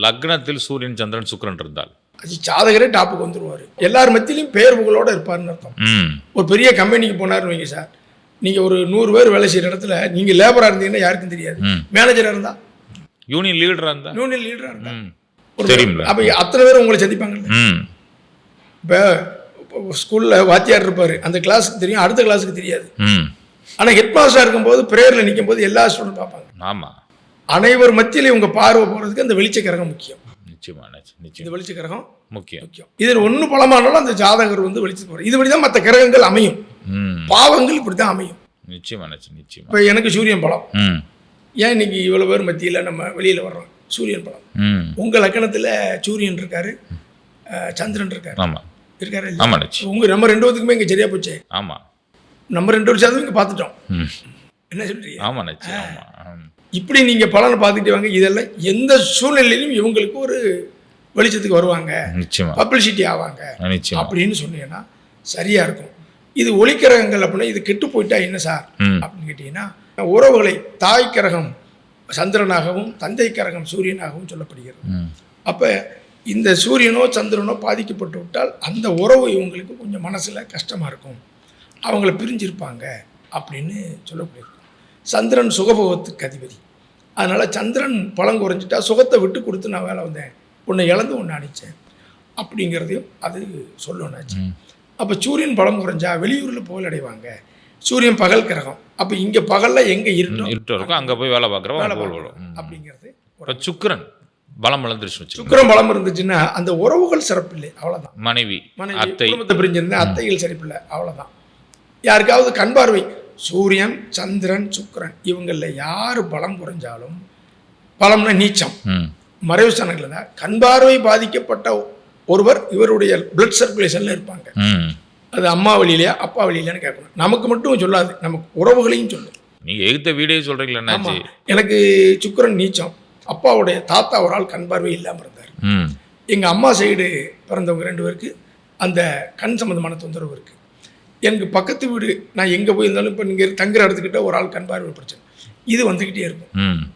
லக்னத்தில் சூரியன் சந்திரன் சுக்கிரன் இருந்தால் அது ஜாதகரே டாப்புக்கு வந்துருவார். எல்லார் மத்தியிலையும் பேர் புகழோட இருப்பாருன்னு அர்த்தம். ஒரு பெரிய கம்பெனிக்கு போனாருன்னு வைங்க சார், நீங்கள் ஒரு 100 பேர் வேலை செய்கிற இடத்துல நீங்கள் லேபராக இருந்தீங்கன்னா யாருக்கும் தெரியாது. மேனேஜராக இருந்தால், யூனியன் லீடராக இருந்தால், யூனியன் லீடராக இருந்தால் தெரியும்ல. அப்போ அத்தனை பேர் உங்களை சந்திப்பாங்கல்ல. இப்போ ஸ்கூலில் வாத்தியார் இருப்பார், அந்த கிளாஸுக்கு தெரியும், அடுத்த கிளாஸுக்கு தெரியாது. ஆனால் ஹெட் மாஸ்டராக இருக்கும்போது ப்ரேயரில் நிற்கும் போது எல்லா ஸ்டூடெண்ட் பார்ப்பாங்க. ஆமாம், அனைவர் மத்தியில் உங்கள் பார்வை போகிறதுக்கு அந்த வெளிச்சக்கரகம் முக்கியம். இந்த வெளிச்சக்கரகம் முக்கியம். இது ஒன்று பலமானாலும் அந்த ஜாதகர் வந்து வெளிச்சத்துக்கு வரும். இதுபடி தான் மற்ற கிரகங்கள் அமையும், பாவங்கள் இப்படி தான் அமையும். நிச்சயமா. இப்போ எனக்கு சூரியன் பலம், ஏன் இன்னைக்கு இவ்வளோ பேர் மத்தியில் நம்ம வெளியில் வர்றோம்? சூரியன் பலம். உங்கள் லக்கணத்தில் சூரியன் இருக்காரு, சந்திரன் இருக்காரு. ஆமாம், இருக்காரு. உங்கள் நம்ம 2 பேத்துக்குமே இங்கே சரியா போச்சு. ஆமாம், நம்ம 2 வருஷம் இங்கே பார்த்துட்டோம். என்ன சொல்றீங்க? ஆமாம். இப்படி நீங்கள் பலனை பார்த்துட்டு வாங்க. இதெல்லாம் எந்த சூழ்நிலையிலும் இவங்களுக்கு ஒரு வெளிச்சத்துக்கு வருவாங்க, பப்ளிசிட்டி ஆவாங்க அப்படின்னு சொன்னீங்கன்னா சரியாக இருக்கும். இது ஒளிக்கிரகங்கள் அப்படின்னா இது கெட்டு போயிட்டா என்ன சார் அப்படின்னு கேட்டிங்கன்னா, உறவுகளை தாய் கிரகம் சந்திரனாகவும் தந்தை கிரகம் சூரியனாகவும் சொல்லப்படுகிறது. அப்போ இந்த சூரியனோ சந்திரனோ பாதிக்கப்பட்டு விட்டால் அந்த உறவு இவங்களுக்கு கொஞ்சம் மனசில் கஷ்டமாக இருக்கும், அவங்கள பிரிஞ்சிருப்பாங்க அப்படின்னு சொல்லக்கூடியது. சந்திரன் சுகபோகத்துக்கு அதிபதி, அதனால் சந்திரன் பலம் குறைஞ்சிட்டா சுகத்தை விட்டு கொடுத்து நான் வேலை வந்தேன், உன்னை இழந்து ஒன்று அணித்தேன் அப்படிங்கிறதையும் அது சொல்லணும்னாச்சு. அப்போ சூரியன் பலம் குறைஞ்சா வெளியூரில் புகழடைவாங்க. சூரியன் பகல் கிரகம், அப்போ இங்கே பகலில் எங்கே இருட்டும் அங்கே போய் வேலை பார்க்குறோம் அப்படிங்கிறது. சுக்கிரன் பலம் வளர்ந்துருச்சு, சுக்கிரன் பலம் இருந்துச்சுன்னா அந்த உறவுகள் சிறப்பில்லை, அவ்வளோதான். மனைவி அத்தை குடும்பத்தை பிரிஞ்சிருந்தா அத்தைகள் சிறப்பில்லை, அவ்வளோதான். யாருக்காவது கண் பார்வை, சூரியன் சந்திரன் சுக்கிரன் இவங்களில் யார் பலம் குறைஞ்சாலும், பலம்னா நீச்சம் மறைவு ஸ்தானங்களில் தான் கண் பார்வை பாதிக்கப்பட்ட ஒருவர் இவருடைய பிளட் சர்க்குலேஷனில் இருப்பாங்க. அது அம்மா வழியிலையா அப்பா வழியிலையான்னு கேட்கணும். நமக்கு மட்டும் சொல்லாது, நமக்கு உறவுகளையும் சொல்லும். நீங்கள் எகுத்த வீடியோ சொல்கிறீங்களா? எனக்கு சுக்கிரன் நீச்சம், அப்பாவுடைய தாத்தா ஒரு ஆள் கண் பார்வை இல்லாமல் இருந்தார். எங்கள் அம்மா சைடு பிறந்தவங்க 2 பேருக்கு அந்த கண் சம்மந்தமான தொந்தரவு இருக்குது. எனக்கு பக்கத்து வீடு நான் எங்கே போயிருந்தாலும் இப்போ நீங்கள் தங்குற இடத்துக்கிட்ட ஒரு ஆள் கண் பார்வை பிரச்சனை இது வந்துக்கிட்டே இருக்கும்.